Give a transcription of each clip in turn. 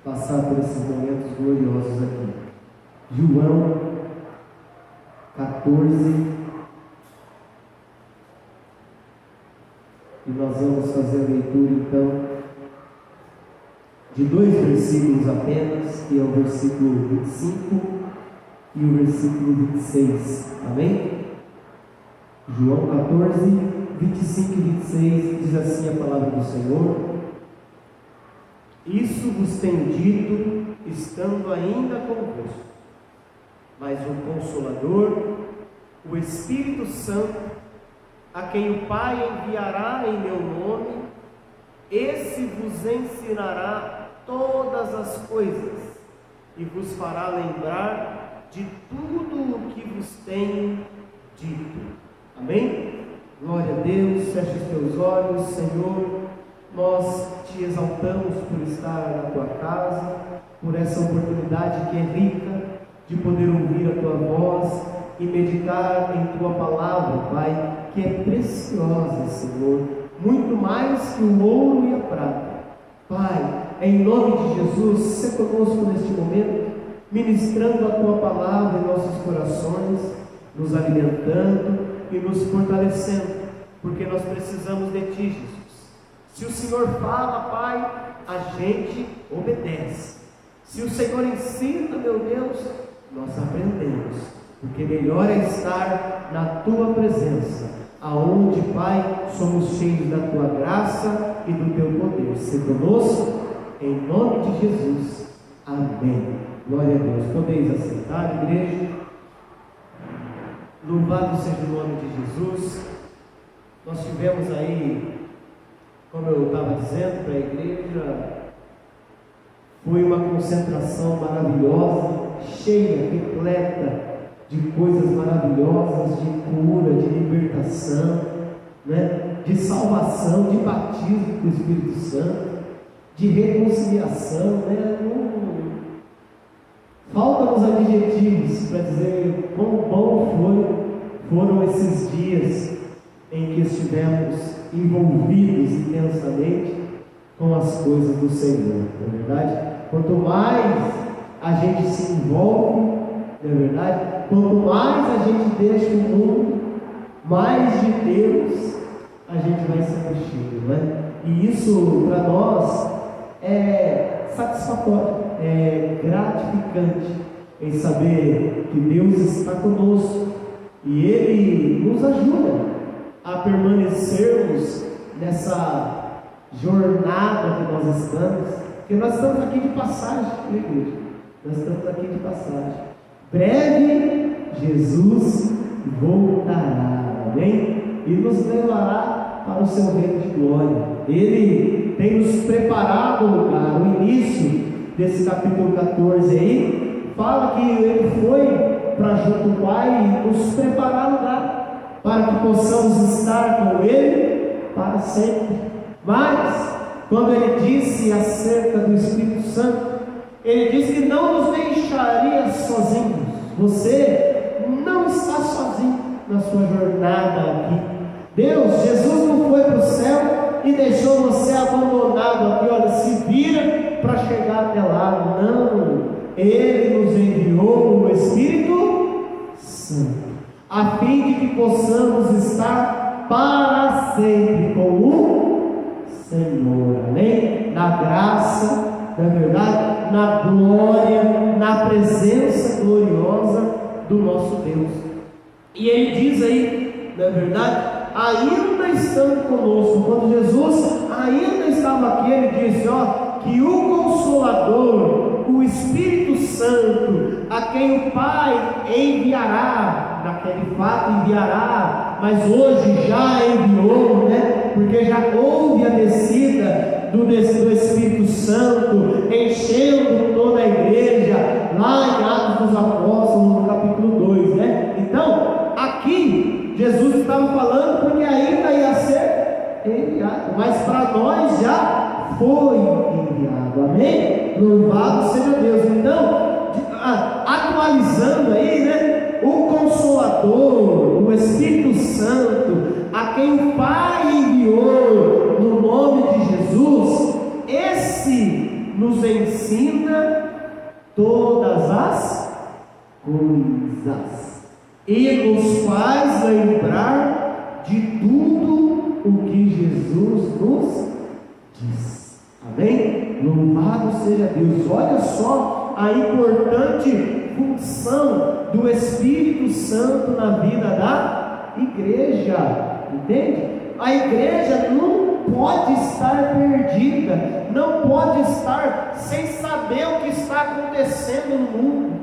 Passar por esses momentos gloriosos aqui. João 14, e nós vamos fazer a leitura então de 2 versículos apenas, que é o versículo 25 e o versículo 26, amém? João 14, 25 e 26 diz assim a palavra do Senhor: Isso vos tenho dito, estando ainda convosco, mas o Consolador, o Espírito Santo, a quem o Pai enviará em meu nome, esse vos ensinará todas as coisas e vos fará lembrar de tudo o que vos tenho dito. Amém? Glória a Deus. Feche os teus olhos, Senhor. nós te exaltamos por estar na tua casa, por essa oportunidade que é rica de poder ouvir a tua voz e meditar em tua palavra, Pai, que é preciosa, Senhor, muito mais que o ouro e a prata. Pai, em nome de Jesus, seja conosco neste momento, ministrando a tua palavra em nossos corações, nos alimentando e nos fortalecendo, porque nós precisamos de ti, Jesus. Se o Senhor fala, Pai, a gente obedece. Se o Senhor ensina, meu Deus, nós aprendemos, porque melhor é estar na tua presença, aonde, Pai, somos cheios da tua graça e do teu poder. Seja conosco, em nome de Jesus. Amém. Glória a Deus. Podeis assentar, igreja. Louvado seja o nome de Jesus. Nós tivemos aí, como eu estava dizendo para a igreja, foi uma concentração maravilhosa, cheia, repleta de coisas maravilhosas, de cura, de libertação, né? De salvação, de batismo com o Espírito Santo, de reconciliação, né? Faltam os adjetivos para dizer quão bom foram esses dias em que estivemos envolvidos intensamente com as coisas do Senhor, não é verdade? Quanto mais a gente se envolve, não é verdade? Quanto mais a gente deixa o mundo, mais de Deus a gente vai se enchendo, não é? E isso para nós é satisfatório, é gratificante em saber que Deus está conosco e Ele nos ajuda a permanecermos nessa jornada que nós estamos, porque nós estamos aqui de passagem, igreja. Nós estamos aqui de passagem. Breve Jesus voltará, amém? E nos levará para o seu reino de glória. Ele tem nos preparado o lugar. O início desse capítulo 14 aí fala que ele foi para junto do Pai nos preparar lugar para que possamos estar com Ele para sempre. Mas quando ele disse acerca do Espírito Santo, ele disse que não nos deixaria sozinhos. Você não está sozinho na sua jornada aqui. Jesus não foi para o céu e deixou você abandonado aqui. Olha, se vira para chegar até lá. Não, Ele nos enviou o Espírito Santo, a fim de que possamos estar para sempre com o Senhor, amém? Na graça, na verdade, na glória, na presença gloriosa do nosso Deus. E ele diz aí, na verdade, ainda estando conosco, quando Jesus ainda estava aqui, ele disse, que o Consolador, o Espírito Santo, a quem o Pai enviará, naquele fato enviará, mas hoje já enviou, né? Porque já houve a descida do Espírito Santo, enchendo toda a igreja, lá em Atos dos Apóstolos, no capítulo 2, né? Então, aqui, Jesus estava falando porque ainda ia ser enviado, mas para nós já foi enviado, amém? Louvado seja Deus. Então, atualizando aí, né? O Consolador, o Espírito Santo, a quem o Pai enviou no nome de Jesus, esse nos ensina todas as coisas e nos faz lembrar de tudo o que Jesus nos diz. Amém? Louvado seja Deus. Olha só a importante função do Espírito Santo na vida da igreja. Entende? A igreja não pode estar perdida, não pode estar sem saber o que está acontecendo no mundo,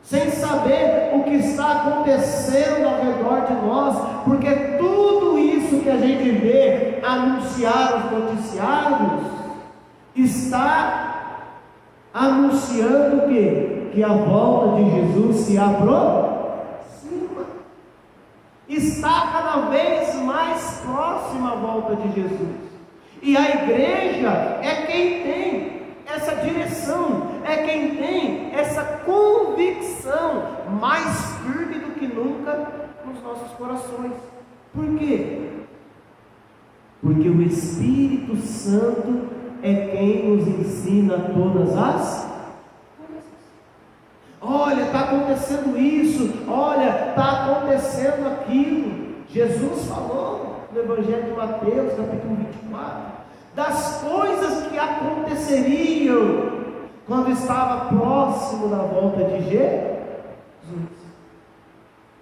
sem saber o que está acontecendo ao redor de nós, porque tudo isso que a gente vê anunciar os noticiários está anunciando o quê? Que a volta de Jesus se aproxima, está cada vez mais próxima a volta de Jesus. E a igreja é quem tem essa direção, é quem tem essa convicção mais firme do que nunca nos nossos corações. Por quê? Porque o Espírito Santo é quem nos ensina todas as coisas. Olha, está acontecendo isso, olha, está acontecendo aquilo. Jesus falou no Evangelho de Mateus, capítulo 24, das coisas que aconteceriam quando estava próximo da volta de Jesus.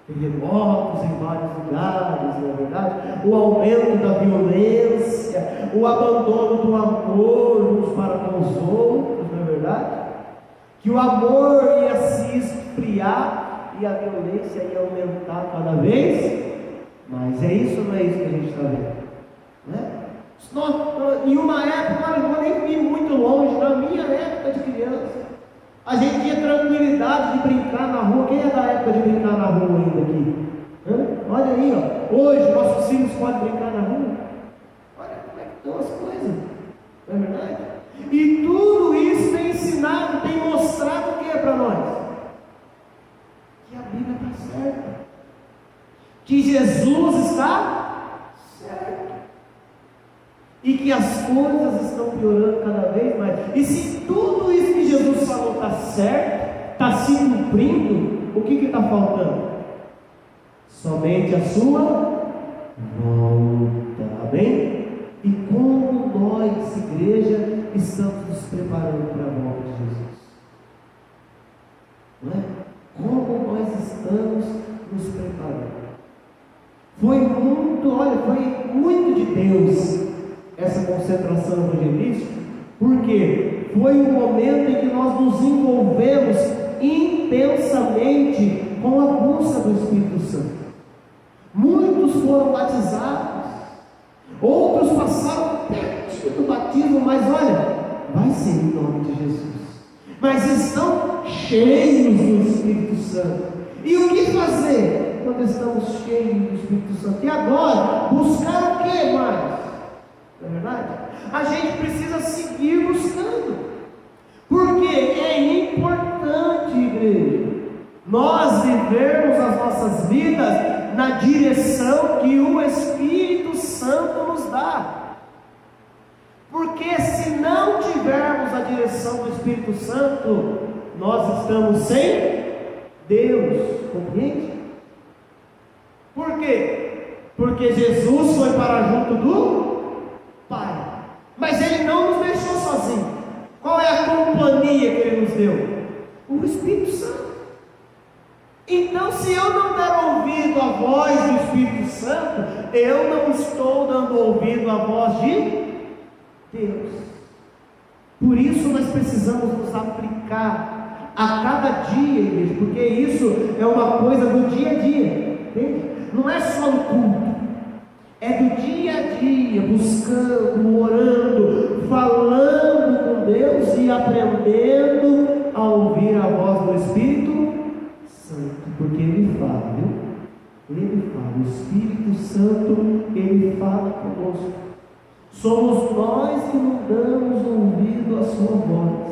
Terremotos em vários lugares, não é verdade? O aumento da violência, o abandono do amor uns para com os outros, não é verdade? Que o amor ia se esfriar e a violência ia aumentar cada vez mais. É isso ou não é isso que a gente está vendo? Né? Em uma época, eu não vou nem ir muito longe, na minha época de criança, a gente tinha tranquilidade de brincar na rua. Quem é da época de brincar na rua ainda aqui? Olha aí, ó. Hoje nossos filhos podem brincar na rua. Olha como é que estão as coisas, não é verdade? E tudo isso tem ensinado, tem mostrado o que para nós? Que a Bíblia está certa, que Jesus está certo, e que as coisas estão piorando cada vez mais. E se tudo isso que Jesus falou está certo, está se cumprindo, o que está faltando? Somente a sua volta. Amém? E como nós, igreja, estamos nos preparando para a volta de Jesus? Não é? Como nós estamos nos preparando? Foi muito de Deus essa concentração evangelística, porque foi um momento em que nós nos envolvemos intensamente com a busca do Espírito Santo. Muitos foram batizados, outros passaram perto do batismo, mas olha, vai ser em nome de Jesus, mas estão cheios do Espírito Santo. E o que fazer quando estamos cheios do Espírito Santo? E agora, buscar o que mais? Não é verdade? A gente precisa seguir buscando, porque é importante, igreja, nós vivermos as nossas vidas na direção que o Espírito Santo nos dá. Porque se não tivermos a direção do Espírito Santo, nós estamos sem Deus, compreende? Por quê? Porque Jesus foi para junto do Pai, mas Ele não nos deixou sozinhos. Qual é a companhia que Ele nos deu? O Espírito Santo. Então, se eu não der ouvido à voz do Espírito Santo, eu não estou dando ouvido à voz de Deus. Por isso nós precisamos nos aplicar a cada dia, igreja, porque isso é uma coisa do dia a dia, entende? Não é só no culto, é do dia a dia, buscando, orando, falando com Deus e aprendendo a ouvir a voz do Espírito Santo, porque Ele fala, viu? Ele fala, o Espírito Santo, Ele fala conosco. Somos nós que não damos ouvido à sua voz.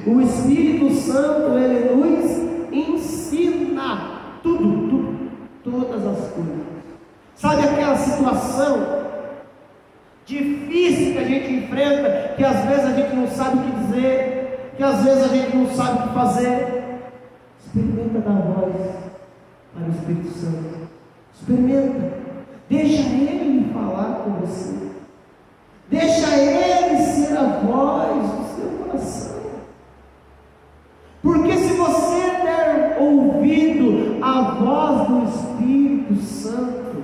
O Espírito Santo, Ele nos ensina tudo, todas as coisas. Sabe aquela situação difícil que a gente enfrenta, que às vezes a gente não sabe o que dizer, que às vezes a gente não sabe o que fazer? Experimenta dar voz para o Espírito Santo. Experimenta. Deixa Ele falar com você. Deixa Ele ser a voz do seu coração. Porque se você der ouvido à voz do Espírito Santo,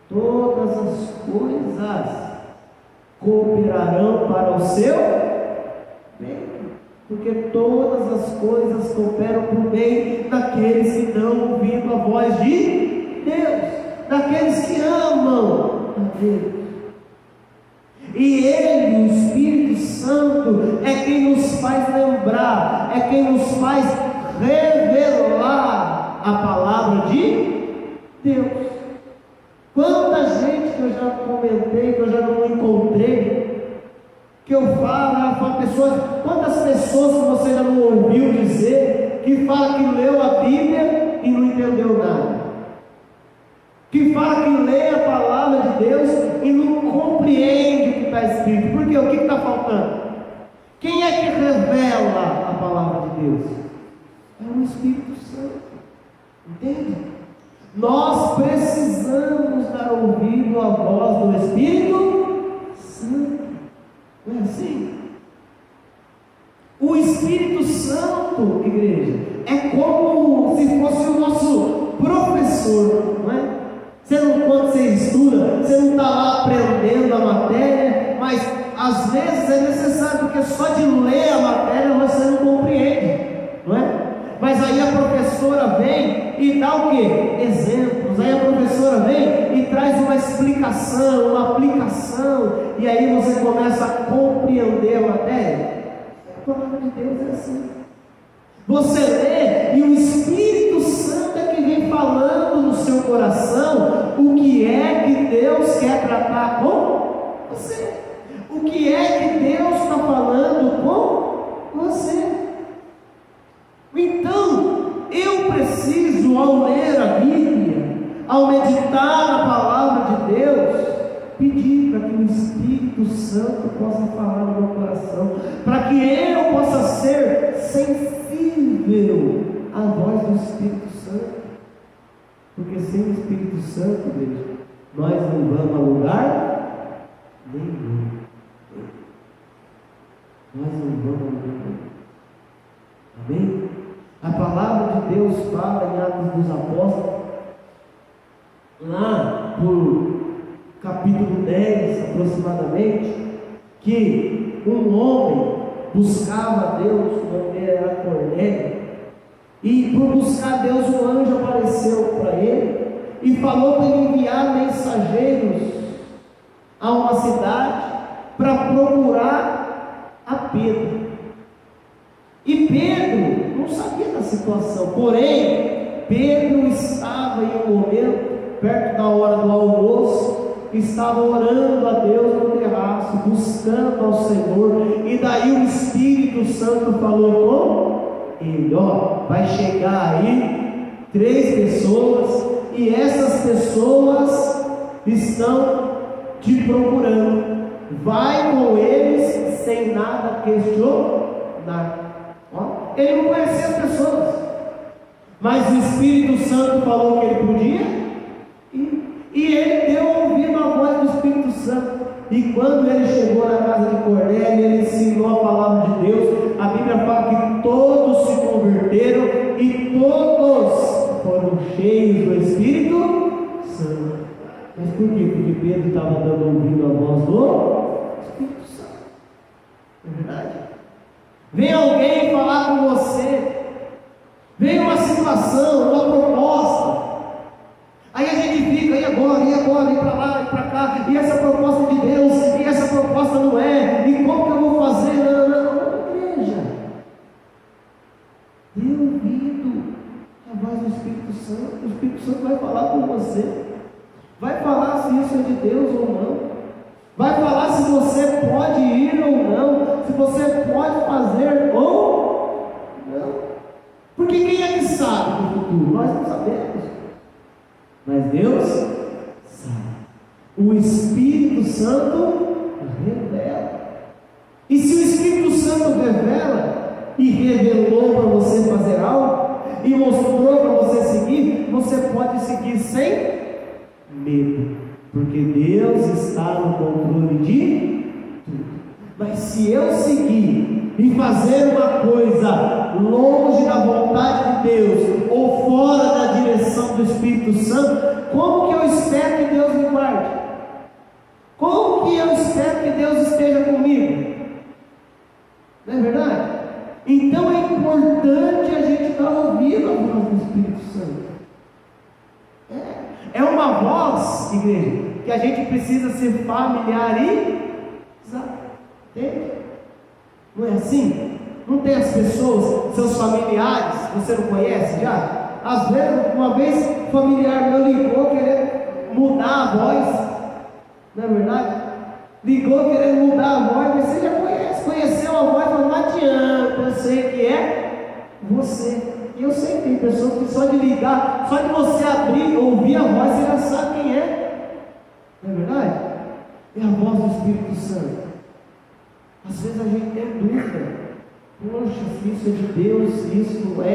todas as coisas cooperarão para o seu bem. Porque todas as coisas cooperam para o bem daqueles que dão ouvido à voz de Deus, daqueles que amam a Deus. E Ele, o Espírito Santo, é quem nos faz lembrar, é quem nos faz revelar a palavra de Deus. Quanta gente que eu já já comentei, que eu já não encontrei, que eu falo pessoas, quantas pessoas que você já não ouviu dizer, que fala que leu a Bíblia e não entendeu nada, que fala que lê a palavra de Deus e não compreende o que está escrito. Por quê? O que está faltando? Quem é que revela a palavra de Deus? É o Espírito Santo. Entende? Nós precisamos dar ouvido à voz do Espírito Santo. Não é assim? O Espírito Santo, igreja, é como se fosse o nosso professor, não é? Quando você estuda, você não está lá aprendendo a matéria, mas às vezes é necessário, porque só de ler a matéria você não compreende, não é? Mas aí a professora vem e dá o quê? Exemplos. Aí a professora vem e traz uma explicação, uma aplicação, e aí você começa a compreender a matéria. A palavra de Deus é assim. Você lê e o Espírito Santo é que vem falando no seu coração o que é que Deus quer tratar com você, o que é que Deus está falando com você. Então, eu preciso, ao ler a Bíblia, ao meditar na palavra de Deus, pedir para que o Espírito Santo possa falar no meu coração, para que eu possa ser sensível à voz do Espírito Santo, porque sem o Espírito Santo, Deus, nós não vamos a lugar nenhum. Nós não vamos a lugar nenhum. Amém? A palavra de Deus fala em Atos dos Apóstolos, lá por capítulo 10 aproximadamente, que um homem buscava Deus, o nome dele era Cornélio, e por buscar Deus um anjo apareceu para ele e falou para ele enviar mensageiros a uma cidade para procurar a Pedro. E Pedro não sabia da situação, porém Pedro estava em um momento, perto da hora do almoço, estava orando a Deus no terraço, buscando ao Senhor, e daí o Espírito Santo falou com ele: ó, vai chegar aí 3 pessoas, e essas pessoas estão te procurando, vai com eles sem nada questionar. Ele não conhecia as pessoas, mas o Espírito Santo falou que ele podia, e ele deu ouvido à voz do Espírito Santo. E quando ele chegou na casa de Cornélio, ele ensinou a palavra de Deus. A Bíblia fala que todos se converteram e todos foram cheios do Espírito Santo. Mas por quê? Porque Pedro estava dando ouvido à voz do Espírito Santo. É verdade? Vem alguém falar com você, vem uma situação, uma proposta, aí a gente fica, e agora, e para lá, e para cá, e essa proposta de Deus, e essa proposta não é, e como que eu vou fazer? Não, igreja, dê ouvido à voz do Espírito Santo. O Espírito Santo vai falar com você, vai falar se isso é de Deus ou não, vai falar se você pode ir ou não, se você pode fazer ou não. Porque quem é que sabe do futuro? Nós não sabemos, mas Deus sabe. O Espírito Santo revela. E se o Espírito Santo revela e revelou para você fazer algo e mostrou para você seguir, você pode seguir sem medo, porque Deus está no controle de tudo. Mas se eu seguir e fazer uma coisa longe da vontade de Deus ou fora da direção do Espírito Santo, como que eu espero que Deus me guarde? Como que eu espero que Deus esteja comigo? Não é verdade? Então é importante a gente estar ouvindo a voz do Espírito Santo. É uma voz, igreja, que a gente precisa ser familiarizado. Entende? Não é assim? Não tem as pessoas, seus familiares, você não conhece já? Às vezes, uma vez, um familiar meu ligou querendo mudar a voz. Não é verdade? Ligou querendo mudar a voz, mas você já conheceu a voz, mas não adianta, eu sei que é você. E eu sei que tem pessoas que só de ligar, só de você abrir, ouvir a voz, você já sabe quem é. Não é verdade? É a voz do Espírito Santo. Às vezes a gente tem dúvida. Poxa, se isso é de Deus, se isso não é.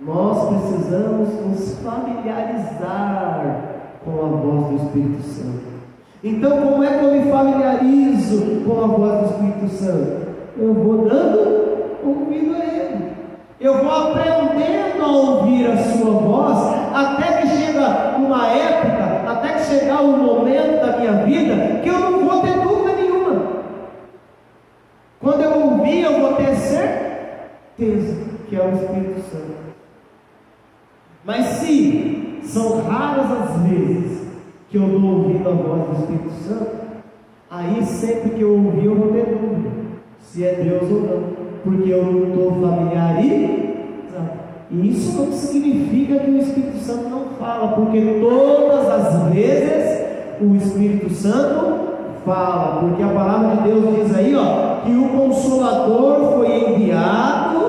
Nós precisamos nos familiarizar com a voz do Espírito Santo. Então, como é que eu me familiarizo com a voz do Espírito Santo? Eu vou dando ouvido a Ele. Eu vou aprendendo a ouvir a sua voz, até que chega uma época, até que chegar um momento da minha vida, que eu não vou ter dúvida nenhuma. Quando eu ouvir, eu vou ter certeza que é o Espírito Santo. Mas se são raras as vezes que eu estou ouvindo a voz do Espírito Santo, aí sempre que eu ouvir eu vou ter dúvida se é Deus ou não, porque eu não estou familiarizado. E isso não significa que o Espírito Santo não fala, porque todas as vezes o Espírito Santo fala, porque a palavra de Deus diz aí, que o Consolador foi enviado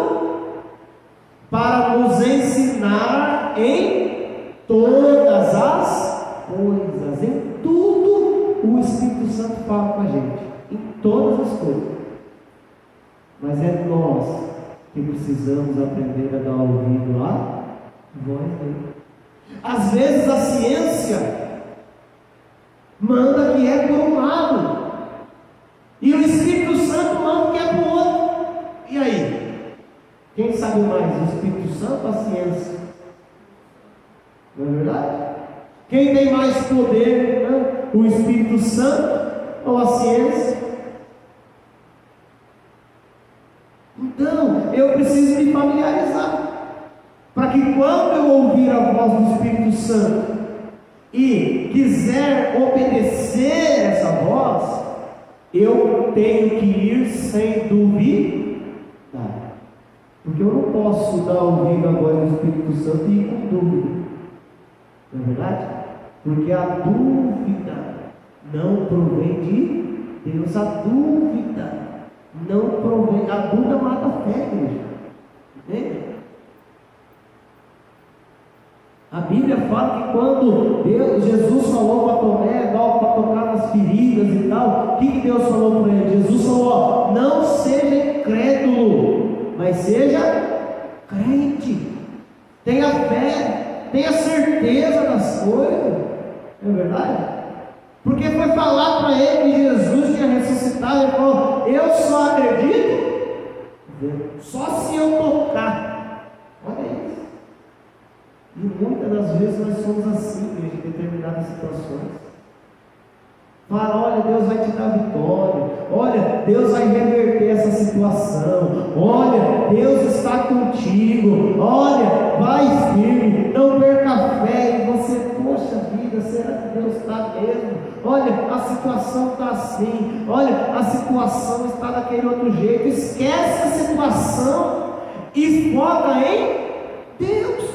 para nos ensinar em todas as coisas. Em tudo o Espírito Santo fala com a gente, em todas as coisas. Mas é nós que precisamos aprender a dar ouvido à voz dele. Às vezes a ciência manda que é por um lado, e o Espírito Santo manda que é por outro. E aí? Quem sabe mais, o Espírito Santo ou a ciência? Não é verdade? Quem tem mais poder, né? O Espírito Santo ou a ciência? Então, eu preciso me familiarizar, para que quando eu ouvir a voz do Espírito Santo e quiser obedecer essa voz, eu tenho que ir sem duvidar. Porque eu não posso dar ouvido à voz do Espírito Santo e ir com dúvida. Não é verdade? Porque a dúvida não provém de Deus. A dúvida não provém. A dúvida mata a fé, igreja. Entende? A Bíblia fala que quando Jesus falou para Tomé, para tocar nas feridas e tal, o que Deus falou para ele? Jesus falou: não seja incrédulo, mas seja crente. Tenha fé, tenha certeza das coisas. Não é verdade? Porque foi falar para ele que Jesus tinha ressuscitado. Ele falou: eu só acredito só se eu tocar. Olha isso. E muitas das vezes nós somos assim em determinadas situações. Fala: olha, Deus vai te dar vitória, olha, Deus vai reverter essa situação, olha, Deus está contigo, olha, vai firme, não perca a fé. E você, poxa vida, será que Deus está mesmo? Olha, a situação está assim, olha, a situação está daquele outro jeito. Esquece a situação e foca em Deus.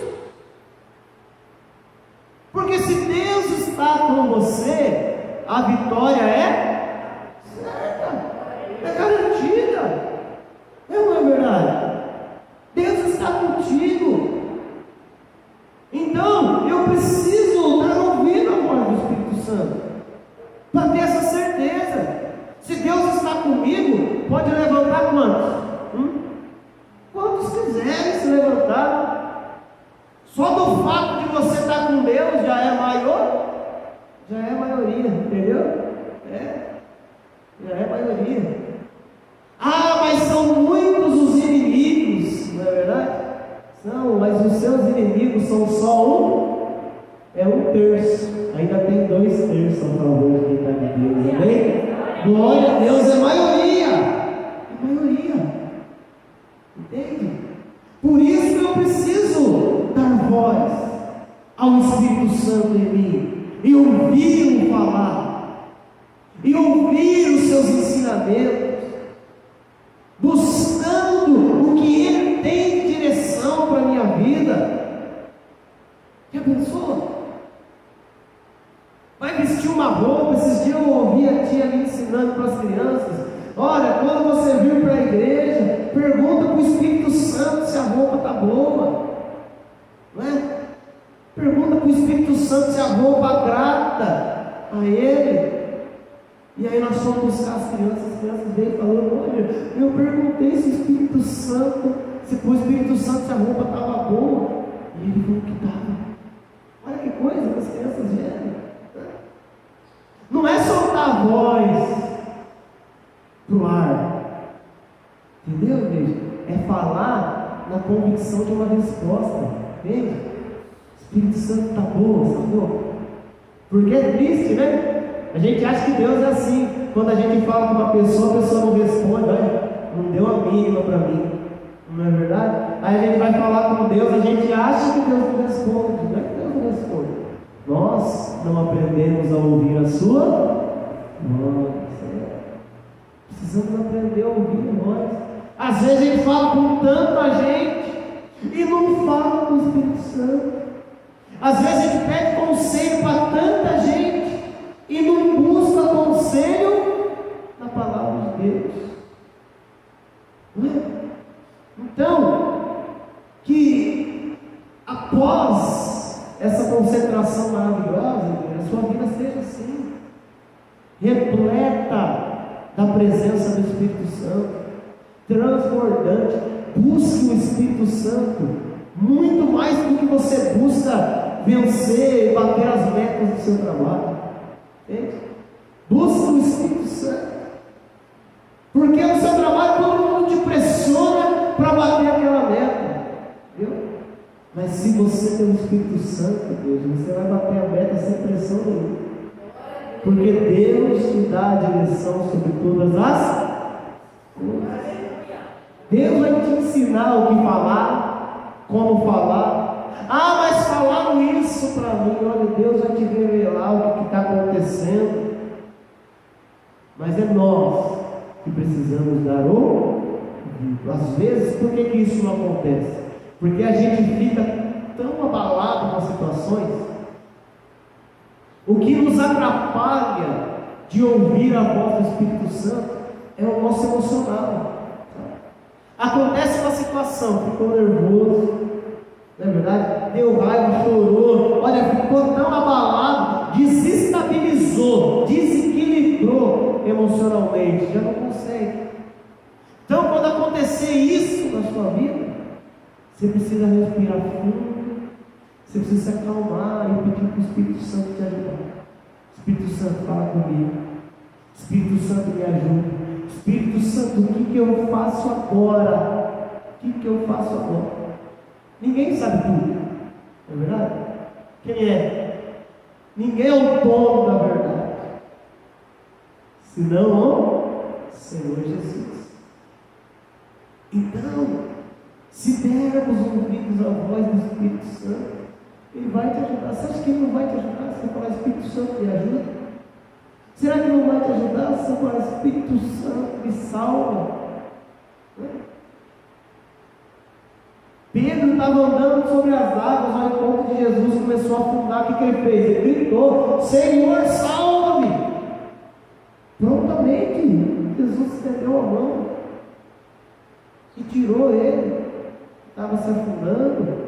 Porque se Deus está com você, a vitória é certa, é garantida. Não é verdade? Deus está contigo. Então, eu preciso dar ouvido à voz do Espírito Santo, para ter essa certeza. Se Deus está comigo, pode levantar quantos? Quantos quiserem se levantar. Só do fato de você estar com Deus já é maior, já é a maioria, entendeu? Já é a maioria. Ah, mas são muitos os inimigos, não é verdade? São, mas os seus inimigos são só um terço. Ainda tem 2 terços a favor de quem está de Deus, amém? Glória a Deus, é maioria. É maioria. Entende? Por isso eu preciso dar voz ao Espírito Santo em mim, e ouvi-lo falar, e ouvir os seus ensinamentos, buscando o que Ele tem de direção para a minha vida. Já pensou? Vai vestir uma roupa esses Santo se arroba grata a Ele. E aí nós fomos buscar as crianças veio falando: olha, eu perguntei se o Espírito Santo, se o Espírito Santo se a roupa estava boa. E ele falou que estava. Olha que coisa que as crianças vieram. Não é soltar a voz pro ar, entendeu, igreja? É falar na convicção de uma resposta, entende? O Espírito Santo está boa, Senhor. Porque é triste, né? A gente acha que Deus é assim. Quando a gente fala com uma pessoa, a pessoa não responde. Olha, não deu a mínima para mim. Não é verdade? Aí a gente vai falar com Deus, a gente acha que Deus não responde. Não é que Deus não responde. Nós não aprendemos a ouvir a sua voz. Precisamos aprender a ouvir a voz. Às vezes a gente fala com tanta gente e não fala com o Espírito Santo. Às vezes a gente pede conselho para tanta gente e não busca conselho na palavra de Deus. Não é? Então, que após essa concentração maravilhosa, a sua vida seja assim, repleta da presença do Espírito Santo, transbordante. Busque o Espírito Santo muito mais do que você busca vencer e bater as metas do seu trabalho. Entende? Busque o Espírito Santo, porque no seu trabalho todo mundo te pressiona para bater aquela meta, viu? Mas se você tem o Espírito Santo, Deus, você vai bater a meta sem pressão nenhuma, porque Deus te dá a direção sobre todas as coisas. Deus vai te ensinar o que falar, como falar. Ah, mas falaram isso para mim. Olha, Deus vai te revelar o que está acontecendo. Mas é nós que precisamos dar ouvido. Às vezes, por que isso não acontece? Porque a gente fica tão abalado com as situações. O que nos atrapalha de ouvir a voz do Espírito Santo é o nosso emocional. Acontece uma situação, ficou nervoso, não é verdade? Deu raiva, chorou, olha, ficou tão abalado, desestabilizou, desequilibrou emocionalmente, já não consegue. Então, quando acontecer isso na sua vida, você precisa respirar fundo, você precisa se acalmar e pedir para o Espírito Santo te ajudar. Espírito Santo, fala comigo. Espírito Santo, me ajuda. Espírito Santo, o que eu faço agora? O que eu faço agora? Ninguém sabe tudo, não é verdade? Quem é? Ninguém é o dono da verdade, senão o Senhor Jesus. Então, se dermos ouvidos à voz do Espírito Santo, Ele vai te ajudar. Você acha que Ele não vai te ajudar? Se você falar Espírito Santo, me ajuda? Será que não vai te ajudar se o Espírito Santo me salva? Pedro estava andando sobre as águas ao encontro de Jesus, começou a afundar. O que ele fez? Ele gritou: Senhor, salva-me! Prontamente, Jesus estendeu a mão e tirou ele. Estava se afundando.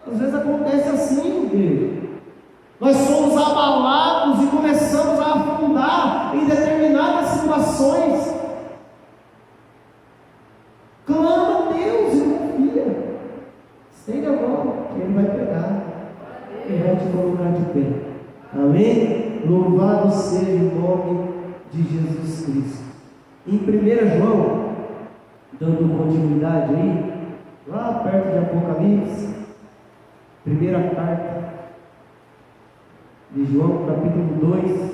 Às vezes acontece assim, igreja. Nós somos abalados e começamos a afundar em determinadas situações. Clama a Deus e confia. Estende a mão, que Ele vai pegar. Ele vai te colocar de pé. Amém? Louvado seja o nome de Jesus Cristo. Em 1 João, dando continuidade aí, lá perto de Apocalipse, primeira carta de João, capítulo 2,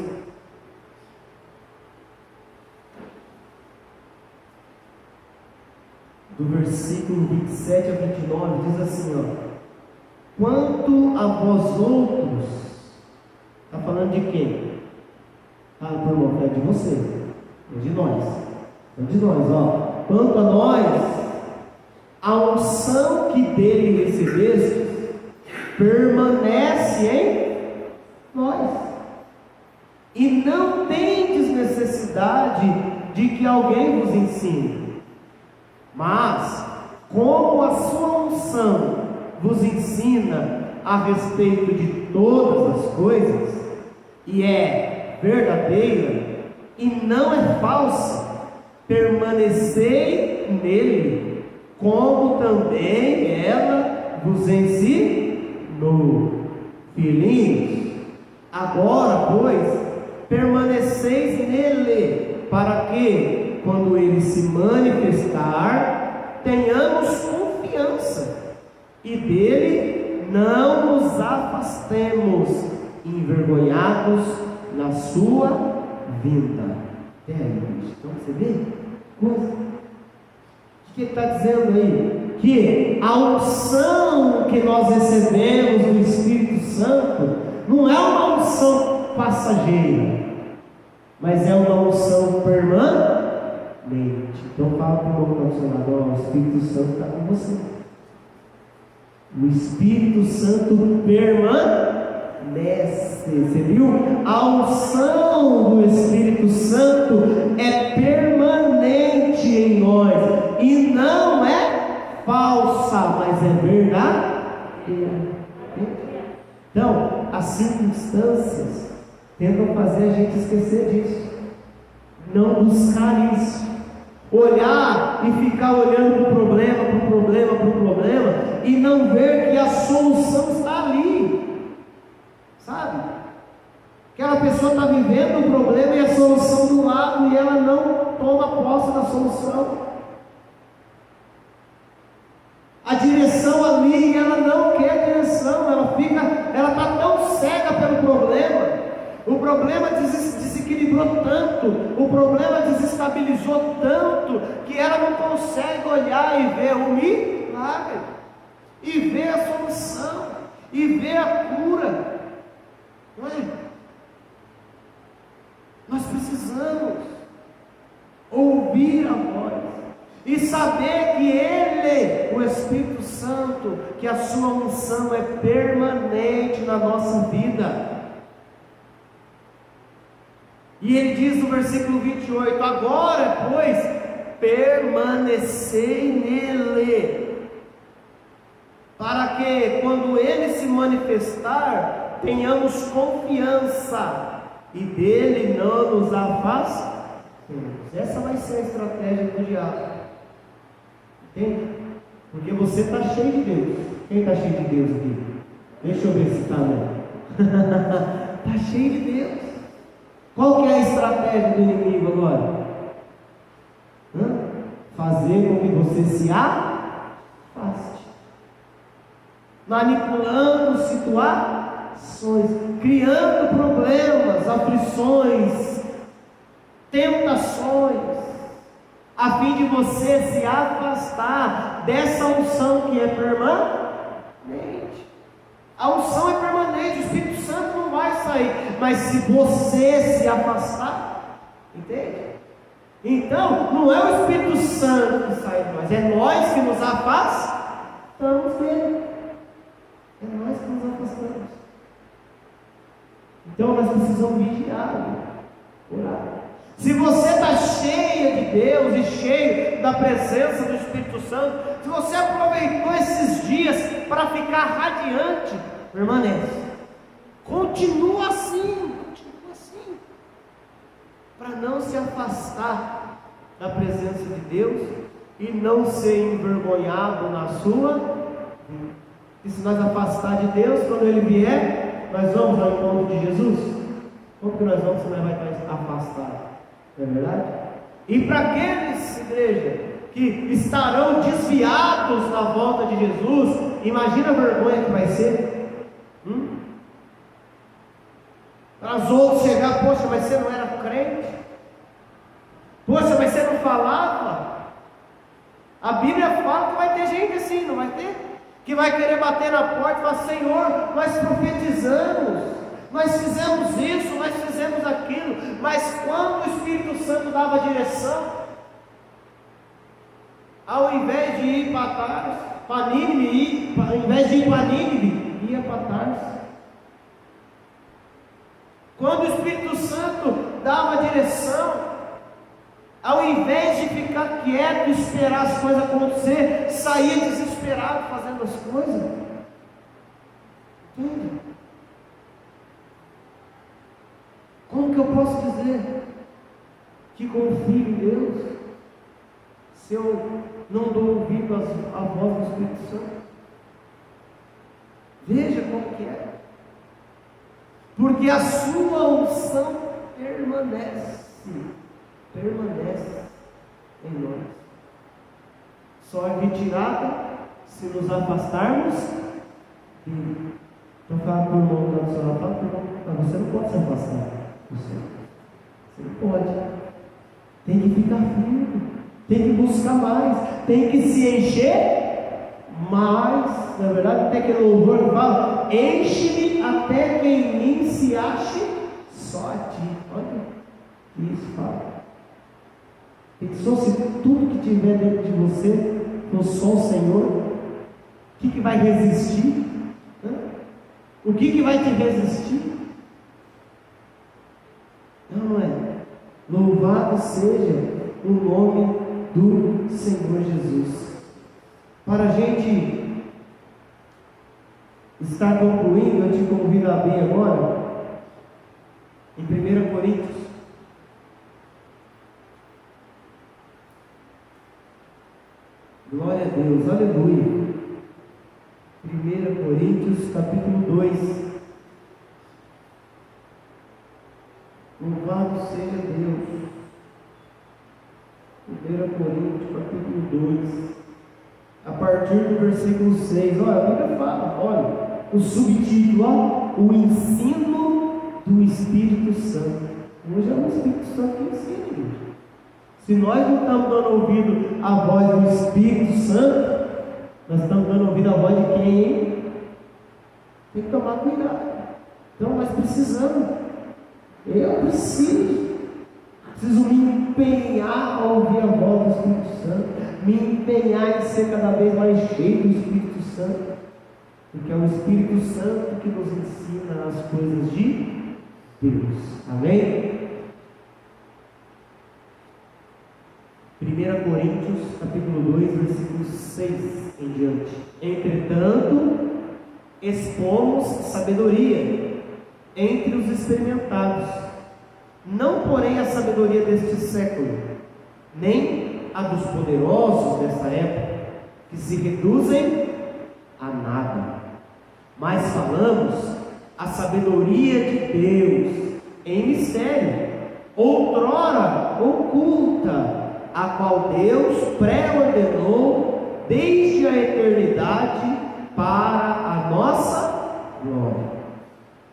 do versículo 27 a 29, diz assim, ó: quanto a vós outros, está falando de quem? Ah, irmão, é de você, é de nós, ó. Quanto a nós, a unção que dele recebestes permanece em nós, e não tendes necessidade de que alguém vos ensine, mas como a sua unção vos ensina a respeito de todas as coisas, e é verdadeira, e não é falsa, permanecei nele, como também ela vos ensinou. Filhinhos, agora, pois, permaneceis nele, para que, quando ele se manifestar, tenhamos confiança, e dele não nos afastemos, envergonhados na sua vinda. Então você vê coisa. O que ele está dizendo aí? Que a unção que nós recebemos do Espírito Santo não é uma unção passageira, mas é uma unção permanente. Então fala para o irmão consolador: o Espírito Santo está com você. O Espírito Santo permanece. Você viu? A unção do Espírito Santo é permanente em nós, e não é falsa, mas é verdadeira. Então, as circunstâncias tentam fazer a gente esquecer disso, não buscar isso, olhar e ficar olhando para o problema, e não ver que a solução está ali, sabe? Aquela pessoa está vivendo o problema e a solução do lado, e ela não toma posse da solução, a direção ali, e ela não quer a direção, ela está tão cega pelo problema. O problema desequilibrou tanto, o problema desestabilizou tanto, que ela não consegue olhar e ver o milagre, e ver a solução, e ver a cura. Não é? Nós precisamos ouvir a voz e saber que Ele, o Espírito Santo, que a sua unção é permanente na nossa vida. E ele diz no versículo 28, agora, pois, permanecei nele, para que, quando ele se manifestar, tenhamos confiança, e dele não nos afastemos. Essa vai ser a estratégia do diabo, entende? Porque você está cheio de Deus. Quem está cheio de Deus aqui? Deixa eu ver se está, né? Está cheio de Deus. Qual que é a estratégia do inimigo agora? Fazer com que você se afaste, manipulando situações, criando problemas, aflições, tentações, a fim de você se afastar dessa unção que é permanente. A unção é permanente, o Espírito Santo não vai sair, mas se você se afastar, entende? Então, não é o Espírito Santo que sai de nós, é nós que nos afastamos dele. É nós que nos afastamos. Então, nós precisamos vigiar, orar. Se você está cheia de Deus e cheio da presença do Espírito Santo, se você aproveitou esses dias para ficar radiante, permanece. Continua assim, para não se afastar da presença de Deus e não ser envergonhado na sua vida. E se nós afastar de Deus, quando Ele vier, nós vamos ao encontro de Jesus? Como que nós vamos se nós vai estar afastados? Não é verdade? E para aqueles, igreja, que estarão desviados na volta de Jesus, imagina a vergonha que vai ser. Para os outros chegar, poxa, mas você não era crente? Poxa, mas você não falava? A Bíblia fala que vai ter gente assim, não vai ter? Que vai querer bater na porta e falar: Senhor, nós profetizamos, nós fizemos isso, nós fizemos aquilo, mas quando o Espírito Santo dava a direção, ao invés de ir para Tarso, para Nínive, ao invés de ir para Nínive, ia para Tarso. Quando o Espírito Santo dava a direção, ao invés de ficar quieto e esperar as coisas acontecer, saía desesperado fazendo as coisas. Entende? Como que eu posso dizer que confio em Deus se eu não dou ouvido à voz do Espírito Santo? Veja como que é. Porque a sua unção permanece em nós. Só é retirada se nos afastarmos dele. Então fala para o irmão da senhora, fala para o irmão, você não pode se afastar do Senhor. Você não pode. Tem que ficar firme, tem que buscar mais, tem que se encher mais. Na verdade, até que louvor que fala, enche-me até que em mim se ache só a ti. Olha, isso fala. Pensou se tudo que tiver dentro de você for só o Senhor? O que vai resistir? O que vai te resistir? Não é? Louvado seja o nome do Senhor Jesus. Para a gente estar concluindo, eu te convido a abrir agora em 1 Coríntios. Glória a Deus, aleluia. 1 Coríntios capítulo 2. Louvado seja Deus. 1 Coríntios capítulo 2. A partir do versículo 6. Olha, a Bíblia fala, olha, o subtítulo, ó, o ensino do Espírito Santo. Hoje é o Espírito Santo que ensina, gente. Se nós não estamos dando ouvido à voz do Espírito Santo, nós estamos dando ouvido à voz de quem, hein? Tem que tomar cuidado. Então nós precisamos. Eu preciso me empenhar a ouvir a voz do Espírito Santo, me empenhar em ser cada vez mais cheio do Espírito Santo, porque é o Espírito Santo que nos ensina as coisas de Deus. Amém? 1 Coríntios capítulo 2, versículo 6 em diante. Entretanto, expomos sabedoria entre os experimentados, não porém a sabedoria deste século, nem a dos poderosos desta época, que se reduzem a nada, mas falamos a sabedoria de Deus em mistério, outrora oculta, a qual Deus pré-ordenou desde a eternidade para a nossa glória.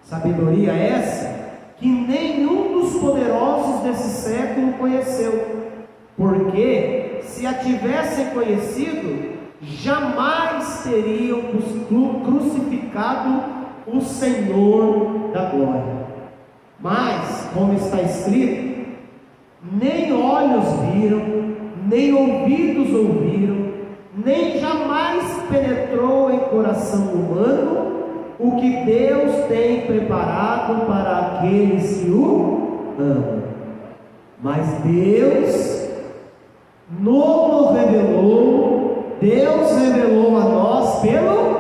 Sabedoria essa que nenhum dos poderosos desse século conheceu, porque se a tivessem conhecido, jamais teriam crucificado o Senhor da glória. Mas, como está escrito, nem olhos viram, nem ouvidos ouviram, nem jamais penetrou em coração humano o que Deus tem preparado para aqueles que o amam. Mas Deus nos revelou, Deus revelou a nós pelo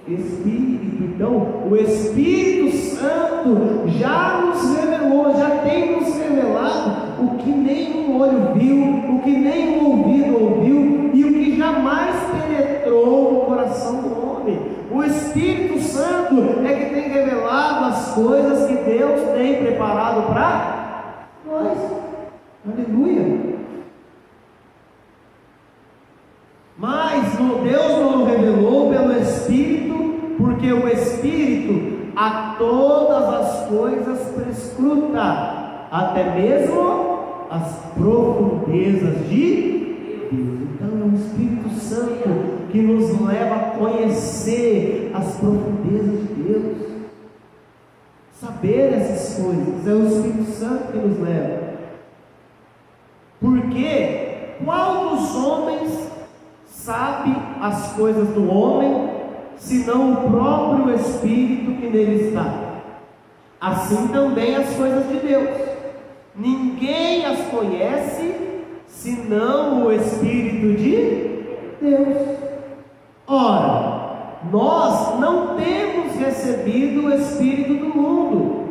Espírito. Então, o Espírito Santo já nos revelou, já tem nos revelado o que nenhum olho viu, o que nenhum ouvido ouviu e o que jamais penetrou no coração do homem. O Espírito Santo é que tem revelado as coisas que Deus tem preparado para nós. Aleluia! Mas Deus nos revelou pelo Espírito, porque o Espírito a todas as coisas prescruta, até mesmo as profundezas de Deus. Então é o Espírito Santo que nos leva a conhecer as profundezas de Deus, saber essas coisas. É o Espírito Santo que nos leva. Porque qual dos homens sabe as coisas do homem, senão o próprio Espírito que nele está? Assim também as coisas de Deus. Ninguém as conhece, senão o Espírito de Deus. Ora, nós não temos recebido o Espírito do mundo,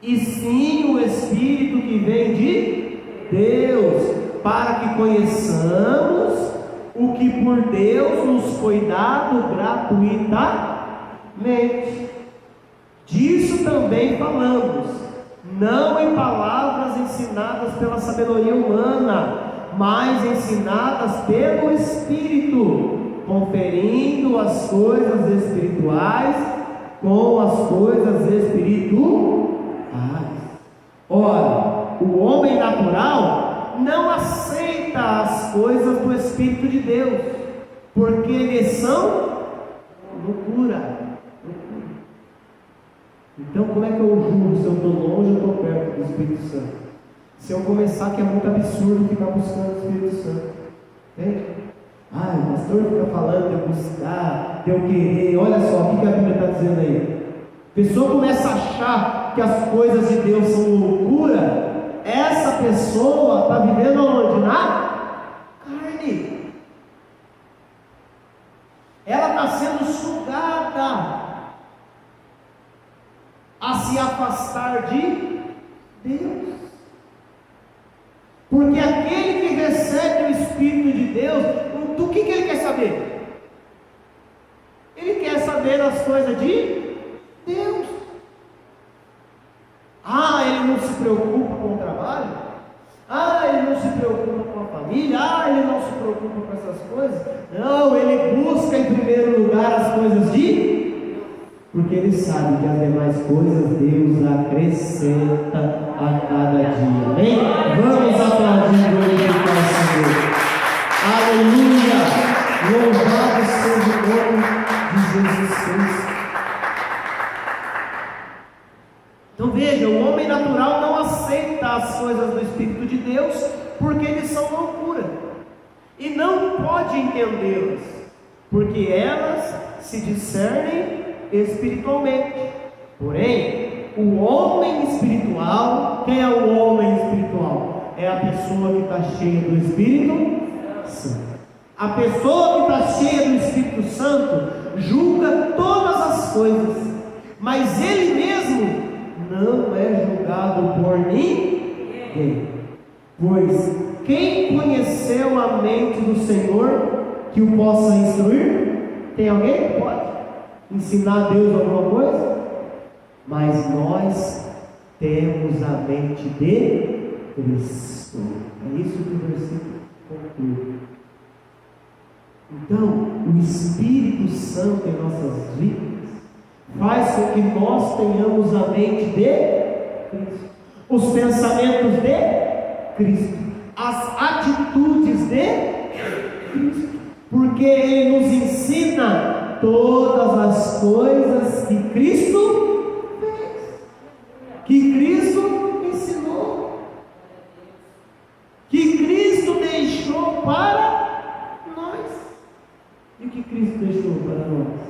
e sim o Espírito que vem de Deus, para que conheçamos o que por Deus nos foi dado gratuitamente. Disso também falamos, não em palavras ensinadas pela sabedoria humana, mas ensinadas pelo Espírito, conferindo as coisas espirituais com as coisas espirituais. Ora, o homem natural não aceita as coisas do Espírito de Deus, porque lhes são loucura. Então, como é que eu julgo se eu estou longe ou estou perto do Espírito Santo? Se eu começar que é muito absurdo ficar buscando o Espírito Santo, entende? O pastor fica falando de eu buscar, de eu querer. Olha só, o que a Bíblia está dizendo aí? A pessoa começa a achar que as coisas de Deus são loucura. Essa pessoa está vivendo onde? Na carne. Ela está sendo sugada a se afastar de Deus. Porque aquele que recebe o Espírito de Deus, do que ele quer saber? Ele quer saber as coisas de Deus. Ele não se preocupa com o trabalho. Ele não se preocupa com a família. Ele não se preocupa com essas coisas. Não, ele busca em primeiro lugar as coisas de Deus, porque ele sabe que as demais coisas Deus acrescenta a cada dia. Amém? Vamos aplaudir e glorificar o Senhor. Aleluia! Louvado seja o nome de Jesus Cristo. Então veja, o homem natural não aceita as coisas do Espírito de Deus, porque eles são loucura, e não pode entendê-las, porque elas se discernem espiritualmente. Porém, o homem espiritual, quem é o homem espiritual? É a pessoa que está cheia do Espírito Santo. A pessoa que está cheia do Espírito Santo julga todas as coisas, mas ele mesmo não é julgado por ninguém. Pois quem conheceu a mente do Senhor que o possa instruir? Tem alguém que pode ensinar a Deus alguma coisa? Mas nós temos a mente de Cristo. É isso que o versículo conclui. Então, o Espírito Santo em nossas vidas faz com que nós tenhamos a mente de Cristo, os pensamentos de Cristo, as atitudes de Cristo, porque Ele nos ensina todas as coisas que Cristo fez, que Cristo ensinou, que Cristo deixou para nós. E o que Cristo deixou para nós?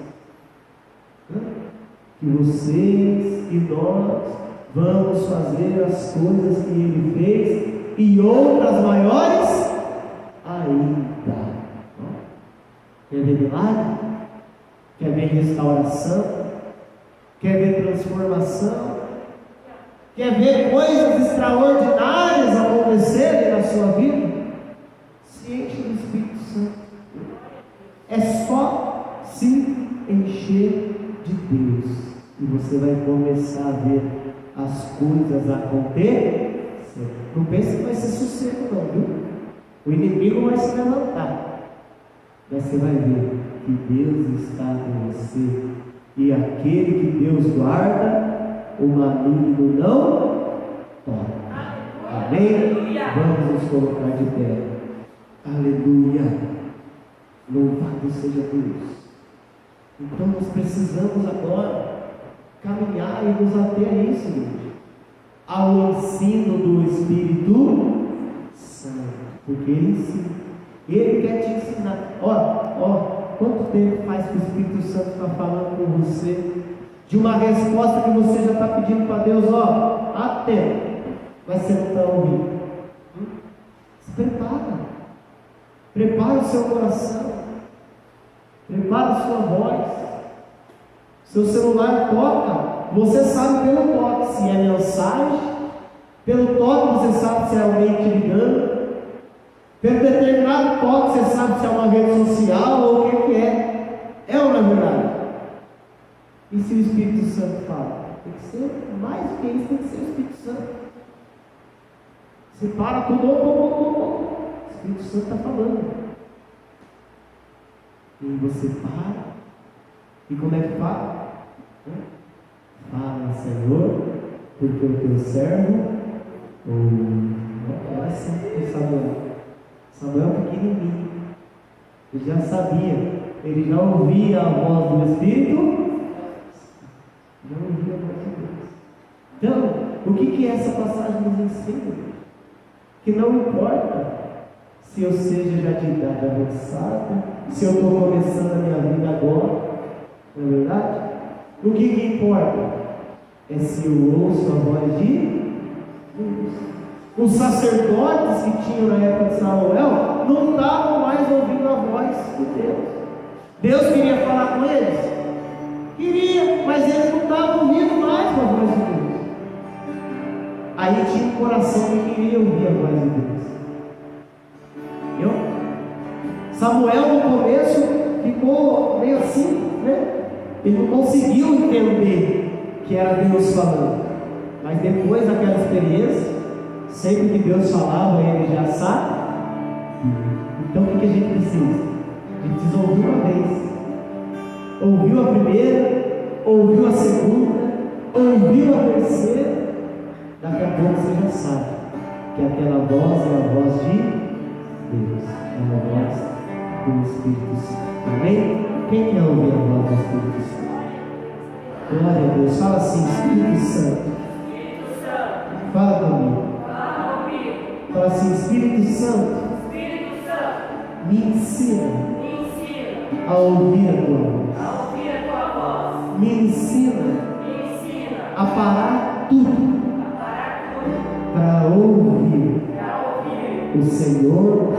Que vocês e nós vamos fazer as coisas que Ele fez e outras maiores ainda. Quer ver milagre? Quer ver restauração? Quer ver transformação? Quer ver coisas extraordinárias acontecerem na sua vida? Se enche do Espírito Santo. É só se encher de Deus e você vai começar a ver as coisas acontecer. Não pense que vai ser sossego não, viu? O inimigo vai se levantar, mas você vai ver que Deus está com você, e aquele que Deus guarda, o maligno não toca. Amém? Vamos nos colocar de pé. Aleluia! Louvado seja Deus. Então nós precisamos agora caminhar e nos ater a isso, gente, ao ensino do Espírito Santo, porque Ele ensina, Ele quer te ensinar. Quanto tempo faz que o Espírito Santo está falando com você de uma resposta que você já está pedindo para Deus? Há tempo, mas você não está ouvindo. Se prepara o seu coração, prepara a sua voz. Seu celular toca Você sabe pelo toque se é mensagem, pelo toque você sabe se é alguém te ligando, pelo determinado toque você sabe se é uma rede social ou o que é. É ou não é verdade? E se o Espírito Santo fala? Tem que ser mais do que isso, tem que ser o Espírito Santo. Você para tudo, o Espírito Santo está falando. E você para. E como é que fala? Fala, Senhor, porque o teu servo olha assim, Samuel pequenininho, ele já sabia, ele já ouvia a voz do Espírito, já ouvia a voz de Deus. Então, o que essa passagem nos ensina? Que não importa se eu seja já de idade avançada, se eu estou começando a minha vida agora, não é verdade? O que importa é se eu ouço a voz de Deus. Os sacerdotes que tinham na época de Samuel não estavam mais ouvindo a voz de Deus. Deus queria falar com eles? Queria, mas eles não estavam ouvindo mais a voz de Deus. Aí tinha um coração que queria ouvir a voz de Deus. Viu? Samuel no começo ficou meio assim, né? Ele não conseguiu entender que era Deus falando. Mas depois daquela experiência, sempre que Deus falava, ele já sabe. Então o que a gente precisa? A gente precisa ouvir uma vez. Ouviu a primeira, ouviu a segunda, ouviu a terceira. Daqui a pouco você já sabe que aquela voz é a voz de Deus, é a voz do Espírito Santo. Amém? Quem quer ouvir a voz do Espírito Santo? Glória a Deus. Fala assim: Espírito Santo. Fala comigo. Fala assim: Espírito Santo, me ensina a ouvir a tua voz. Me ensina a parar tudo para ouvir o Senhor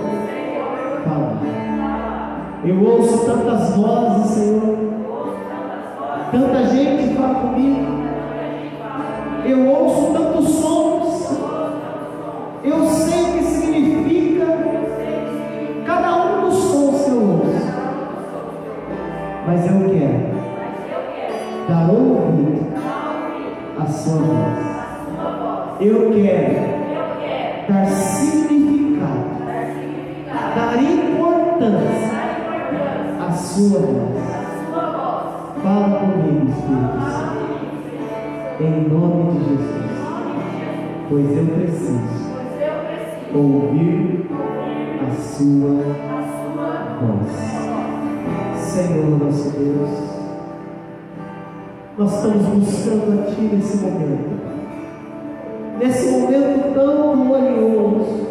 falar. Eu ouço tantas vozes, Senhor. Tanta gente fala comigo. Eu ouço tantos sons. Eu sei o que significa cada um dos sons que eu ouço. Mas eu quero dar ouvido à sua voz. Eu quero dar significado, dar importância à sua voz. Fala comigo, Espírito Santo, em nome de Jesus, pois eu preciso ouvir a sua voz. Senhor nosso Deus, nós estamos buscando a Ti nesse momento tão glorioso,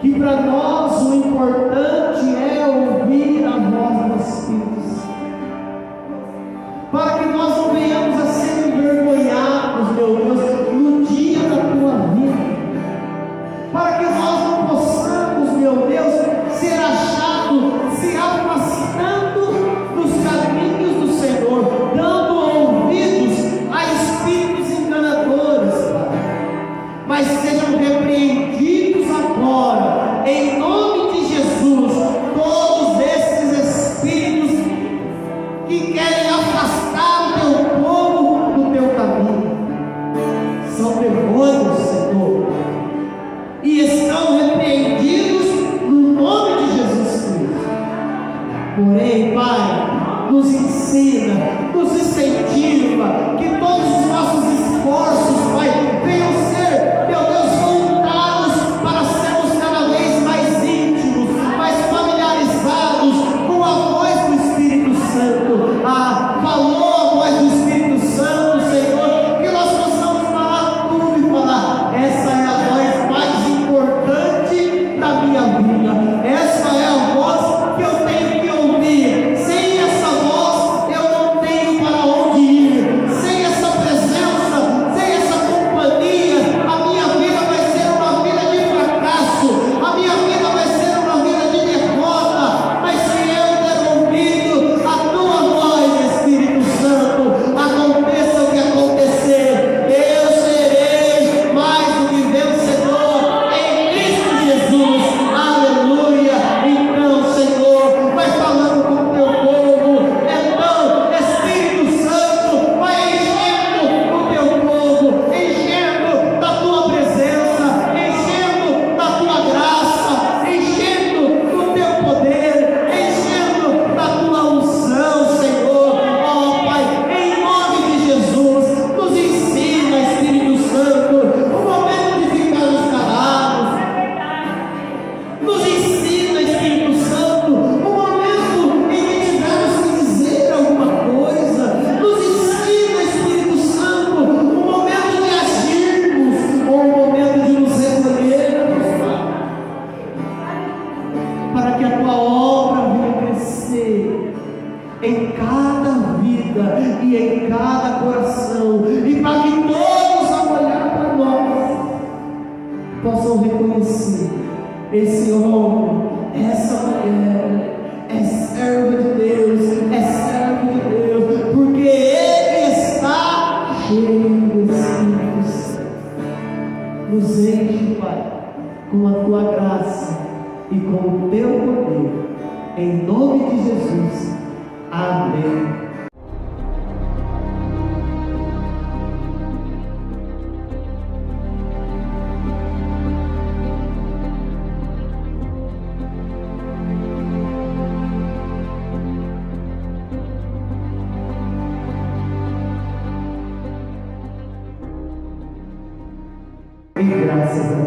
que para nós o importante é ouvir a voz do Espírito Santo, para que nós não venhamos a ser envergonhados, meu Deus, no dia da Tua vida, para que nós não possamos, meu Deus, ser achados se afastando dos caminhos do Senhor, dando ouvidos a espíritos enganadores, mas sejam repreendidos agora, em nome de Jesus, todos esses espíritos que querem afastar o Teu povo do Teu caminho. São demônios, Senhor, e estão repreendidos no nome de Jesus Cristo. Porém, Pai, nos ensina, nos incentiva, que todos os nossos esforços, Pai, venham ser, meu Deus, voltados para sermos cada vez mais íntimos, mais familiarizados com a voz do Espírito Santo. Falou a voz do Espírito Santo, Senhor, que nós possamos falar tudo e falar: essa é a voz mais importante da minha vida, essa é a voz que eu tenho que ouvir. Sem essa voz eu não tenho para onde ir, sem em cada vida e em cada coração, e para que todos, ao olhar para nós, possam reconhecer: esse homem, essa mulher é servo de Deus, é servo de Deus, porque ele está cheio do Espírito Santo. Nos enche, Pai, com a tua graça e com o teu poder, em nome de Jesus. Amém. E graças a Deus.